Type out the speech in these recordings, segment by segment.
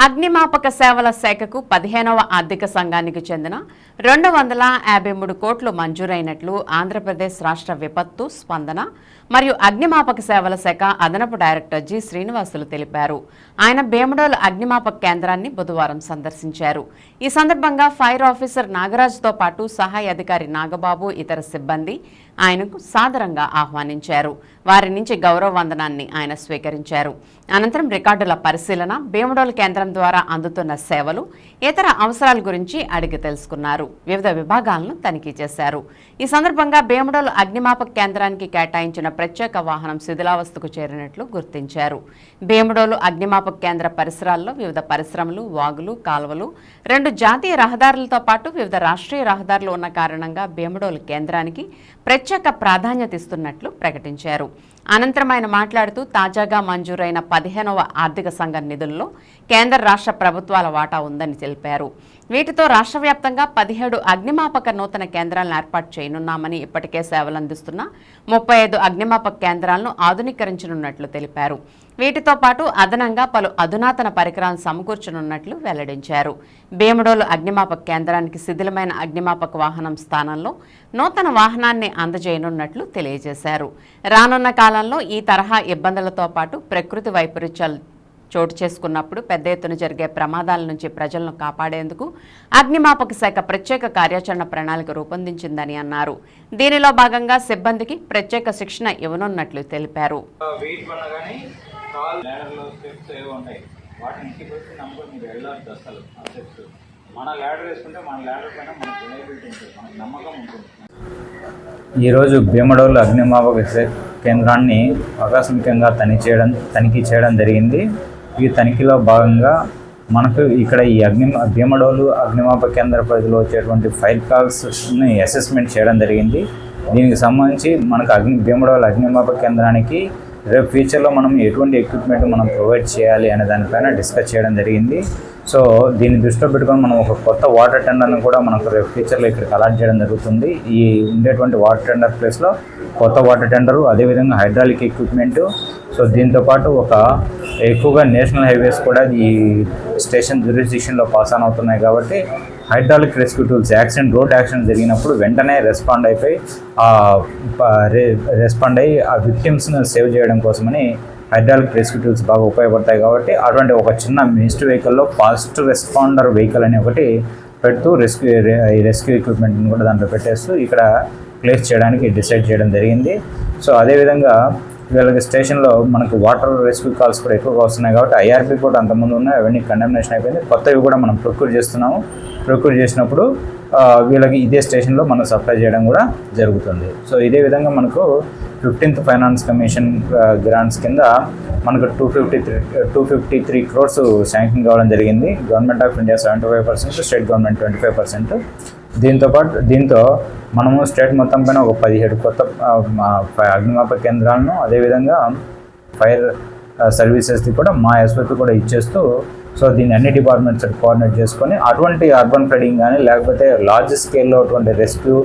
అగ్నిమాపక సేవల శాఖకు 15వ ఆర్థిక సంఘానికి చెందిన 253 కోట్లు మంజూరైనట్లు ఆంధ్రప్రదేశ్ రాష్ట్ర విపత్తు స్పందన మరియు అగ్నిమాపక సేవల శాఖ అదనపు డైరెక్టర్ జి శ్రీనివాసులు తెలిపారు. ఆయన భీమడోలు అగ్నిమాపక కేంద్రాన్ని బుధవారం సందర్శించారు. ఈ సందర్భంగా ఫైర్ ఆఫీసర్ నాగరాజ్తో పాటు సహాయ అధికారి నాగబాబు ఇతర సిబ్బంది ఆయనకు సాదరంగా ఆహ్వానించారు. వారి నుంచి గౌరవ వందనాన్ని ఆయన స్వీకరించారు. అనంతరం రికార్డుల పరిశీలన, భీమడోలు కేంద్రం ద్వారా అందుతున్న సేవలు, ఇతర అవసరాల గురించి అడిగి తెలుసుకున్నారు. వివిధ విభాగాలను తనిఖీ చేశారు. ఈ సందర్భంగా భీమడోలు అగ్నిమాపక కేంద్రానికి కేటాయించిన ప్రత్యేక వాహనం శిథిలావస్థకు చేరినట్లు గుర్తించారు. భీమడోలు అగ్నిమాపక కేంద్ర పరిసరాల్లో వివిధ పరిశ్రమలు, వాగులు, కాలువలు, 2 జాతీయ రహదారులతో పాటు వివిధ రాష్ట్రీయ రహదారులు ఉన్న కారణంగా భీమడోలు కేంద్రానికి ప్రత్యేక ప్రాధాన్యత ఇస్తున్నట్లు ప్రకటించారు. అనంతరం ఆయన మాట్లాడుతూ తాజాగా మంజూరైన 15వ ఆర్థిక సంఘం నిధుల్లో కేంద్ర రాష్ట్ర ప్రభుత్వాల వాటా ఉందని తెలిపారు. వీటితో రాష్ట్ర వ్యాప్తంగా 17 అగ్నిమాపక నూతన కేంద్రాలను ఏర్పాటు చేయనున్నామని, ఇప్పటికే సేవలందిస్తున్న 35 అగ్నిమాపక కేంద్రాలను ఆధునీకరించనున్నట్లు తెలిపారు. వీటితో పాటు అదనంగా పలు అధునాతన పరికరాలను సమకూర్చనున్నట్లు వెల్లడించారు. భీమడోలు అగ్నిమాపక కేంద్రానికి శిథిలమైన అగ్నిమాపక వాహనం స్థానంలో నూతన వాహనాన్ని అందజేయనున్నట్లు తెలియజేశారు. రానున్న కాలంలో ఈ తరహా ఇబ్బందులతో పాటు ప్రకృతి వైపరీత్యాలు చోటు చేసుకున్నప్పుడు పెద్ద ఎత్తున జరిగే ప్రమాదాల నుంచి ప్రజలను కాపాడేందుకు అగ్నిమాపక శాఖ ప్రత్యేక కార్యాచరణ ప్రణాళిక రూపొందించిందని అన్నారు. దీనిలో భాగంగా సిబ్బందికి ప్రత్యేక శిక్షణ ఇవ్వనున్నట్లు తెలిపారు. ఈరోజు భీమడోలు అగ్నిమాపక కేంద్రాన్ని ఆకస్మికంగా తనిఖీ చేయడం జరిగింది. ఈ తనిఖీలో భాగంగా మనకు ఇక్కడ ఈ భీమడోలు అగ్నిమాపక కేంద్ర పరిధిలో వచ్చేటువంటి ఫైర్ కాల్స్ని అసెస్మెంట్ చేయడం జరిగింది. దీనికి సంబంధించి మనకు భీమడోలు అగ్నిమాపక కేంద్రానికి రేపు ఫ్యూచర్లో మనం ఎటువంటి ఎక్విప్మెంట్ మనం ప్రొవైడ్ చేయాలి అనే దానిపైన డిస్కస్ చేయడం జరిగింది. సో దీన్ని దృష్టిలో పెట్టుకొని మనం ఒక కొత్త వాటర్ టెండర్ను కూడా మనకు రేపు ఫ్యూచర్లో ఇక్కడికి అలాట్ చేయడం జరుగుతుంది. ఈ ఉండేటువంటి వాటర్ టెండర్ ప్లేస్లో కొత్త వాటర్ టెండరు, అదేవిధంగా హైడ్రాలిక్ ఎక్విప్మెంటు. సో దీంతోపాటు ఎక్కువగా నేషనల్ హైవేస్ కూడా ఈ స్టేషన్ జ్యూరిస్డిక్షన్లో పాస్ ఆన్ అవుతున్నాయి కాబట్టి hydraulic rescue tools road accident జరిగినప్పుడు వెంటనే రెస్పాండ్ అయ్యి ఆ విక్టిమ్స్ను సేవ్ చేయడం కోసమని హైడ్రాలిక్ రెస్క్యూ టూల్స్ బాగా ఉపయోగపడతాయి. కాబట్టి అటువంటి ఒక చిన్న మినిస్ట్రీ వెహికల్లో ఫాస్ట్ రెస్పాండర్ వెహికల్ అని ఒకటి పెడుతూ రెస్క్యూ ఎక్విప్మెంట్ని కూడా దాంట్లో పెట్టేస్తూ ఇక్కడ ప్లేస్ చేయడానికి డిసైడ్ చేయడం జరిగింది. సో అదేవిధంగా వీళ్ళకి స్టేషన్లో మనకు వాటర్ రెస్క్యూ కాల్స్ కూడా ఎక్కువగా వస్తున్నాయి కాబట్టి ఐఆర్పీ కూడా అంతకుముందు ఉన్నాయి, అవన్నీ కండెమినేషన్ అయిపోయింది. కొత్తవి కూడా మనం ప్రొక్యూర్ చేస్తున్నాము. ప్రొక్యూర్ చేసినప్పుడు వీళ్ళకి ఇదే స్టేషన్లో మనం సప్లై చేయడం కూడా జరుగుతుంది. సో ఇదే విధంగా మనకు 15th ఫైనాన్స్ కమిషన్ గ్రాంట్స్ కింద మనకు 253 crores శాంక్షన్ కావడం జరిగింది. Government of India 75%, state government 25%. దీంతో మనము స్టేట్ మొత్తం పైన ఒక 17 కొత్త అగ్నిమాపక కేంద్రాలను, అదేవిధంగా ఫైర్ సర్వీసెస్ది కూడా మా ఎస్ఓపి కూడా ఇచ్చేస్తూ, సో దీన్ని అన్ని డిపార్ట్మెంట్స్ కోఆర్డినేట్ చేసుకొని అటువంటి అర్బన్ ఫ్లడింగ్ కానీ లేకపోతే లార్జ్ స్కేల్లో అటువంటి రెస్క్యూ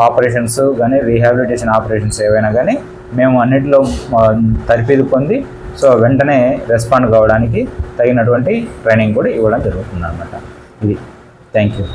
ఆపరేషన్స్ కానీ రీహాబిలిటేషన్ ఆపరేషన్స్ ఏవైనా కానీ మేము అన్నిటిలో తరఫీదు పొంది సో వెంటనే రెస్పాండ్ కావడానికి తగినటువంటి ట్రైనింగ్ కూడా ఇవ్వడం జరుగుతుంది అన్నమాట. ఇది థ్యాంక్ యూ.